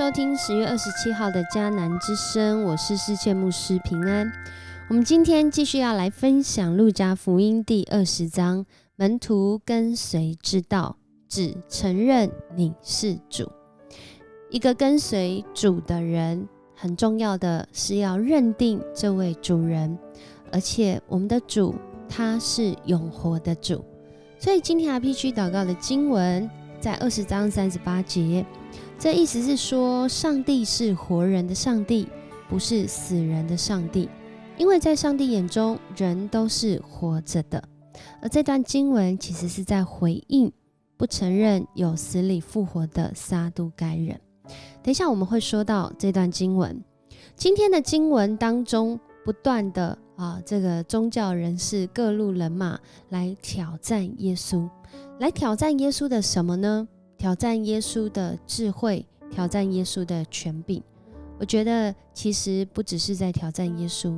收听10月27号的迦南之声，我是世界牧师平安。我们今天继续要来分享路加福音第20章，门徒跟随之道，只承认你是主。一个跟随主的人，很重要的是要认定这位主人，而且我们的主他是永活的主。所以今天 RPG 祷告的经文在20章38节，这意思是说，上帝是活人的上帝，不是死人的上帝，因为在上帝眼中人都是活着的。而这段经文其实是在回应不承认有死里复活的撒都该人。等一下我们会说到这段经文。今天的经文当中不断的这个宗教人士各路人马来挑战耶稣，来挑战耶稣的什么呢？挑战耶稣的智慧，挑战耶稣的权柄。我觉得其实不只是在挑战耶稣，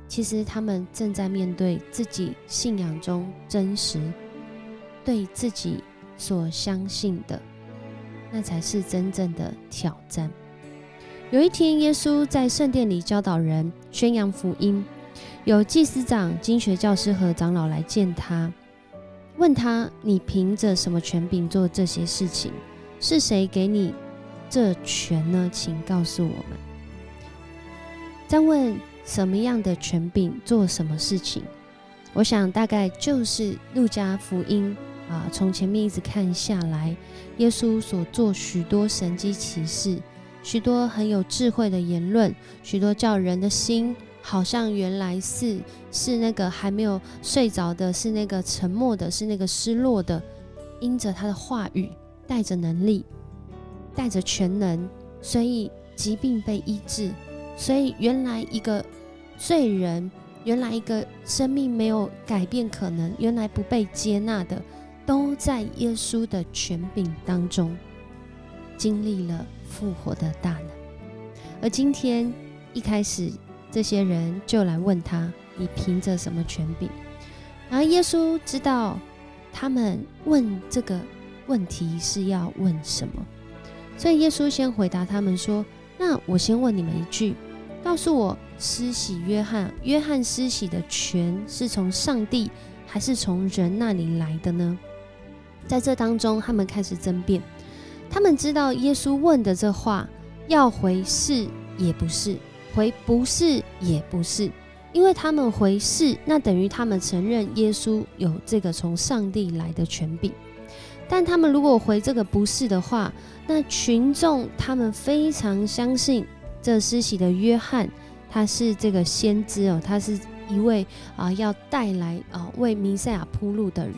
其实他们正在面对自己信仰中真实，对自己所相信的，那才是真正的挑战。有一天，耶稣在圣殿里教导人，宣扬福音，有祭司长、经学教师和长老来见他，问他：你凭着什么权柄做这些事情？是谁给你这权呢？请告诉我们。在问什么样的权柄做什么事情，我想大概就是路加福音从前面一直看下来，耶稣所做许多神迹奇事，许多很有智慧的言论，许多叫人的心好像原来是那个还没有睡着的，是那个沉默的，是那个失落的，因着他的话语带着能力，带着全能，所以疾病被医治。所以原来一个罪人，原来一个生命没有改变可能，原来不被接纳的，都在耶稣的权柄当中经历了复活的大能。而今天一开始这些人就来问他：你凭着什么权柄？然后耶稣知道他们问这个问题是要问什么，所以耶稣先回答他们说：那我先问你们一句，告诉我，施洗约翰施洗的权是从上帝还是从人那里来的呢？在这当中他们开始争辩，他们知道耶稣问的这话要回是也不是，回不是也不是，因为他们回是，那等于他们承认耶稣有这个从上帝来的权柄。但他们如果回这个不是的话，那群众他们非常相信这施洗的约翰他是这个先知他是一位要带来为弥赛亚铺路的人，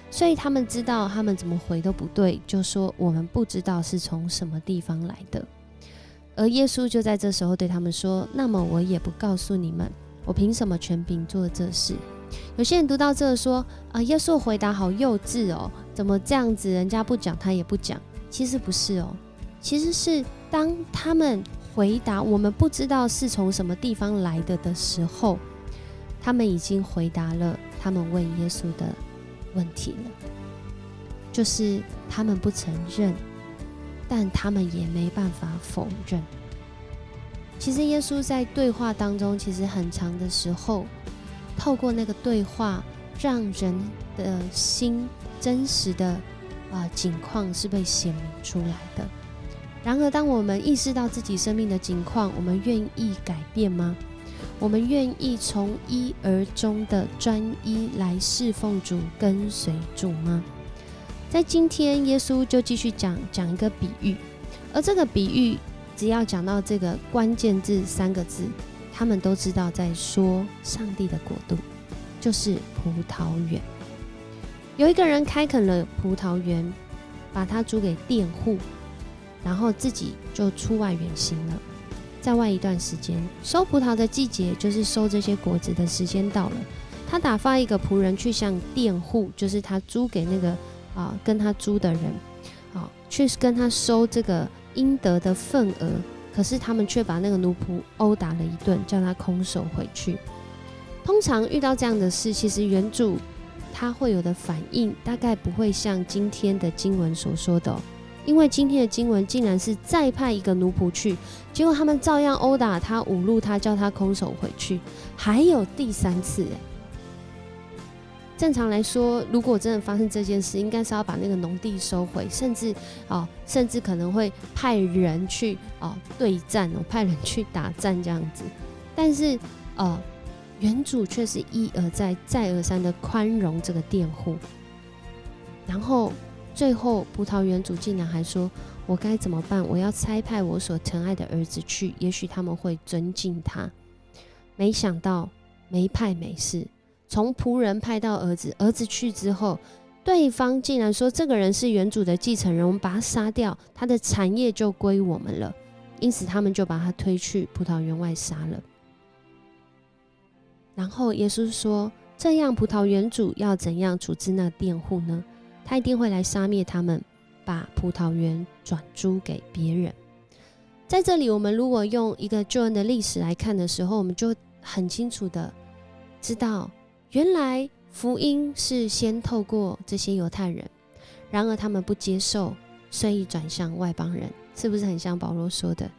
所以他们知道他们怎么回都不对，就说我们不知道是从什么地方来的。而耶稣就在这时候对他们说：那么我也不告诉你们，我凭什么权柄做这事？有些人读到这说耶稣回答好幼稚怎么这样子，人家不讲他也不讲。其实不是其实是当他们回答我们不知道是从什么地方来的时候，他们已经回答了他们问耶稣的问题了，就是他们不承认，但他们也没办法否认。其实耶稣在对话当中，其实很长的时候透过那个对话，让人的心真实的境况是被显明出来的。然而当我们意识到自己生命的境况，我们愿意改变吗？我们愿意从一而终的专一来侍奉主，跟随主吗？在今天耶稣就继续讲一个比喻，而这个比喻只要讲到这个关键字3个字，他们都知道在说上帝的国度，就是葡萄园。有一个人开垦了葡萄园，把它租给佃户，然后自己就出外远行了。在外一段时间，收葡萄的季节，就是收这些果子的时间到了，他打发一个仆人去向佃户，就是他租给那个跟他租的人去跟他收这个应得的份额。可是他们却把那个奴仆殴打了一顿，叫他空手回去。通常遇到这样的事，其实原主他会有的反应大概不会像今天的经文所说的因为今天的经文竟然是再派一个奴仆去，结果他们照样殴打他、侮辱他，叫他空手回去，还有第3次。正常来说，如果真的发生这件事，应该是要把那个农地收回，甚至可能会派人去对战派人去打战这样子。但是原主却是一而再、再而三的宽容这个佃户，然后最后葡萄园主竟然还说：“我该怎么办？我要差派我所疼爱的儿子去，也许他们会尊敬他。”没想到没派没事，从仆人派到儿子，儿子去之后，对方竟然说这个人是原主的继承人，我们把他杀掉，他的产业就归我们了。因此他们就把他推去葡萄园外杀了。然后耶稣说，这样葡萄园主要怎样处置那佃户呢？他一定会来杀灭他们，把葡萄园转租给别人。在这里，我们如果用一个救恩的历史来看的时候，我们就很清楚的知道，原来福音是先透过这些犹太人，然而他们不接受，所以转向外邦人，是不是很像保罗说的？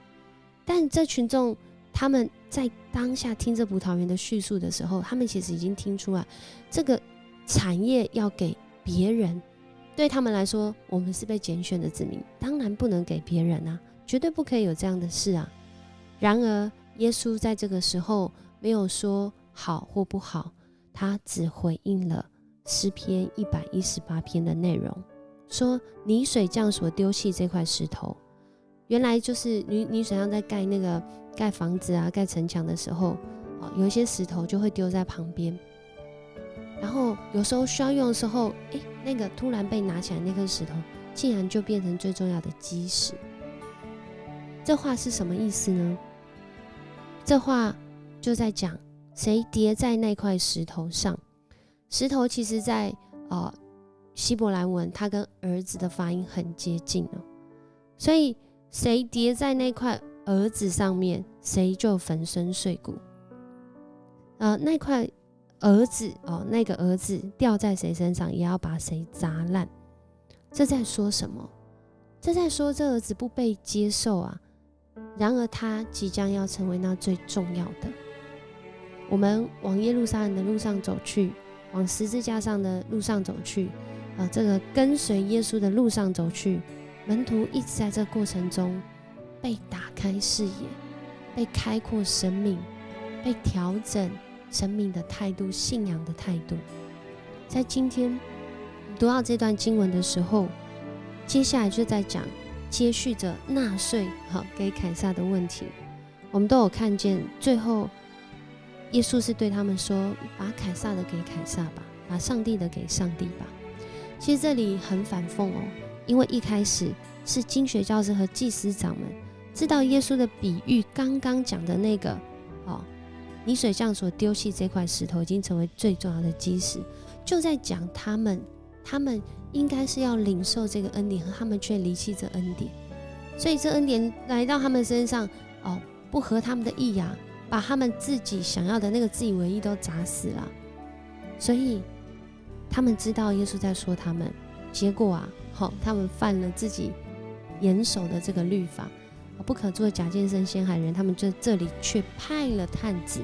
但这群众他们在当下听这葡萄园的叙述的时候，他们其实已经听出来，这个产业要给别人，对他们来说，我们是被拣选的子民，当然不能给别人啊，绝对不可以有这样的事啊。然而耶稣在这个时候没有说好或不好，他只回应了诗篇118篇的内容，说泥水匠所丢弃这块石头，原来就是泥水匠在盖房子啊、盖城墙的时候，有一些石头就会丢在旁边，然后有时候需要用的时候，那个突然被拿起来那颗石头，竟然就变成最重要的基石。这话是什么意思呢？这话就在讲谁跌在那块石头上。石头其实在希伯来文，它跟儿子的发音很接近哦，所以谁跌在那块儿子上面，谁就粉身碎骨。那块儿子那个儿子掉在谁身上，也要把谁砸烂。这在说什么？这在说这儿子不被接受啊。然而他即将要成为那最重要的。我们往耶路撒冷的路上走去，往十字架上的路上走去，这个跟随耶稣的路上走去，门徒一直在这过程中被打开视野，被开阔生命，被调整生命的态度、信仰的态度。在今天读到这段经文的时候，接下来就在讲接续着纳税给凯撒的问题。我们都有看见，最后耶稣是对他们说，把凯撒的给凯撒吧，把上帝的给上帝吧。其实这里很反讽因为一开始是经学教师和祭司长们知道耶稣的比喻，刚刚讲的那个泥水匠所丢弃这块石头已经成为最重要的基石，就在讲他们应该是要领受这个恩典，和他们却离弃这恩典，所以这恩典来到他们身上不合他们的意啊，把他们自己想要的那个自以为意都砸死了。所以他们知道耶稣在说他们，结果他们犯了自己严守的这个律法，不可做假见证陷害人，他们这里却派了探子。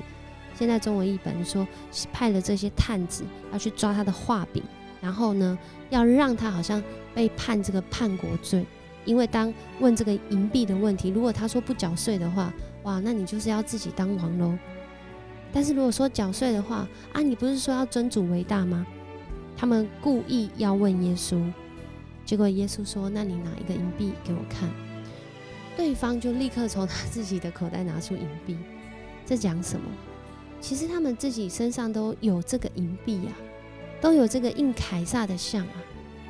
现在中文译本说派了这些探子要去抓他的画饼，然后呢要让他好像被判这个叛国罪。因为当问这个银币的问题，如果他说不缴税的话，哇，那你就是要自己当王咯。但是如果说缴税的话你不是说要尊主为大吗？他们故意要问耶稣，结果耶稣说，那你拿一个银币给我看。对方就立刻从他自己的口袋拿出银币。这讲什么？其实他们自己身上都有这个银币都有这个印凯撒的像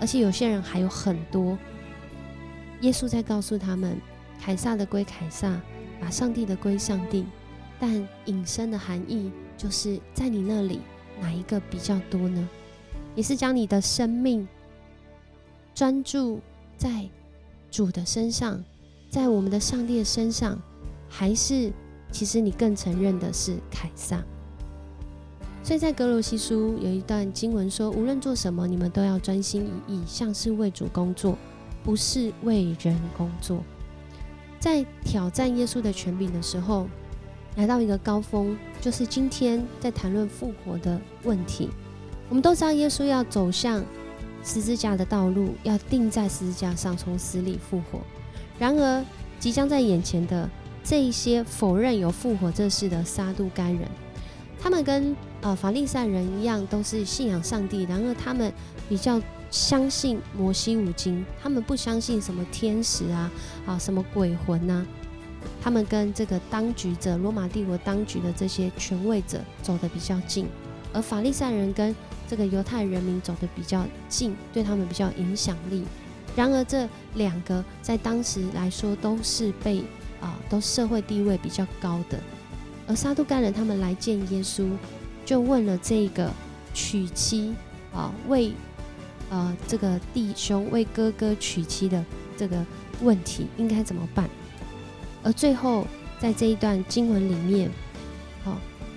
而且有些人还有很多。耶稣在告诉他们，凯撒的归凯撒，把上帝的归上帝，但引申的含义就是在你那里哪一个比较多呢？你是将你的生命专注在主的身上，在我们的上帝的身上，还是其实你更承认的是凯撒？所以在哥罗西书有一段经文说，无论做什么，你们都要专心一意，像是为主工作，不是为人工作。在挑战耶稣的权柄的时候，来到一个高峰，就是今天在谈论复活的问题。我们都知道耶稣要走向十字架的道路，要钉在十字架上，从死里复活。然而即将在眼前的这一些否认有复活这事的撒都该人，他们跟法利赛人一样，都是信仰上帝，然而他们比较相信摩西五经，他们不相信什么天使什么鬼魂啊。他们跟这个当局者，罗马帝国当局的这些权位者走得比较近，而法利赛人跟这个犹太人民走得比较近，对他们比较有影响力。然而这两个在当时来说都是都社会地位比较高的。而撒都该人他们来见耶稣，就问了这个娶妻为这个弟兄为哥哥娶妻的这个问题应该怎么办。而最后在这一段经文里面，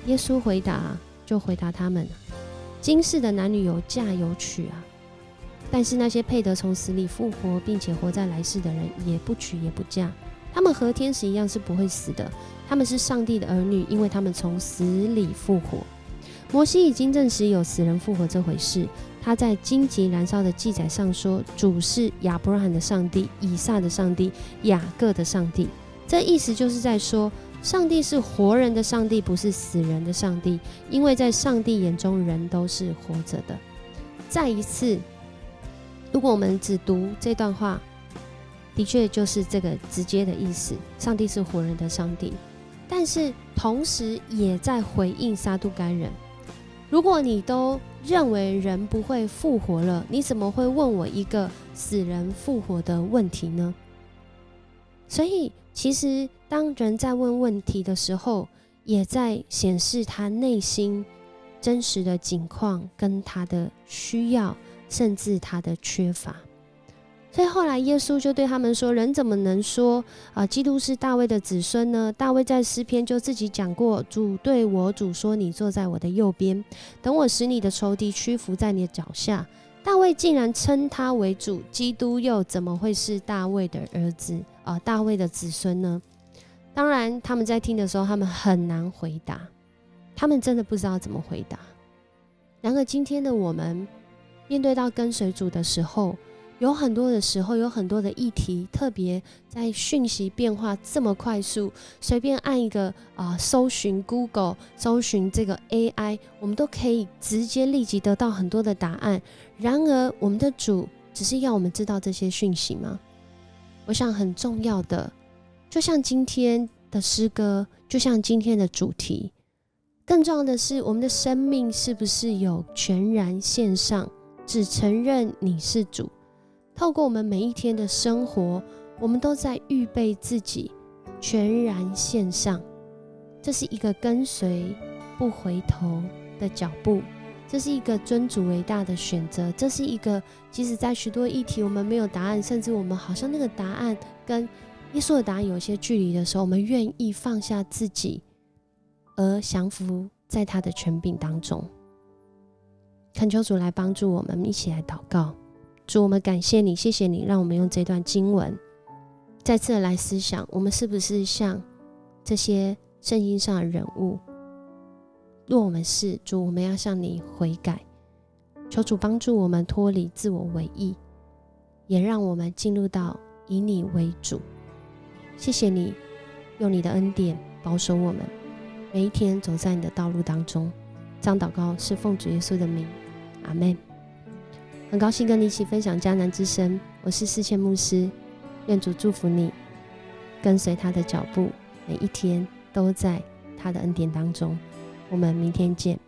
耶稣回答他们，今世的男女有嫁有娶但是那些配得从死里复活并且活在来世的人，也不娶也不嫁，他们和天使一样是不会死的，他们是上帝的儿女，因为他们从死里复活。摩西已经证实有死人复活这回事，他在荆棘燃烧的记载上说，主是亚伯拉罕的上帝，以撒的上帝，雅各的上帝。这意思就是在说，上帝是活人的上帝，不是死人的上帝，因为在上帝眼中人都是活着的。再一次，如果我们只读这段话，的确就是这个直接的意思，上帝是活人的上帝，但是同时也在回应撒都该人。如果你都认为人不会复活了，你怎么会问我一个死人复活的问题呢？所以其实当人在问问题的时候，也在显示他内心真实的境况跟他的需要，甚至他的缺乏。所以后来耶稣就对他们说，人怎么能说基督是大卫的子孙呢？大卫在诗篇就自己讲过，主对我主说，你坐在我的右边，等我使你的仇敌屈服在你的脚下。大卫竟然称他为主，基督又怎么会是大卫的儿子大卫的子孙呢？当然他们在听的时候，他们很难回答，他们真的不知道怎么回答。然而今天的我们面对到跟随主的时候，有很多的时候，有很多的议题，特别在讯息变化这么快速，随便按一个搜寻 Google， 搜寻这个 AI， 我们都可以直接立即得到很多的答案。然而我们的主只是要我们知道这些讯息吗？我想很重要的，就像今天的诗歌，就像今天的主题，更重要的是我们的生命是不是有全然献上，只承认你是主。透过我们每一天的生活，我们都在预备自己全然献上。这是一个跟随不回头的脚步，这是一个尊主为大的选择，这是一个即使在许多议题我们没有答案，甚至我们好像那个答案跟耶稣的答案有些距离的时候，我们愿意放下自己而降服在他的权柄当中。恳求主来帮助我们，一起来祷告。主，我们感谢你，谢谢你让我们用这段经文再次来思想，我们是不是像这些圣经上的人物。若我们是，主，我们要向你悔改，求主帮助我们脱离自我为义，也让我们进入到以你为主。谢谢你用你的恩典保守我们每一天走在你的道路当中。这样祷告是奉主耶稣的名，阿们。很高兴跟你一起分享迦南之声，我是世谦牧师。愿主祝福你，跟随他的脚步，每一天都在他的恩典当中。我们明天见。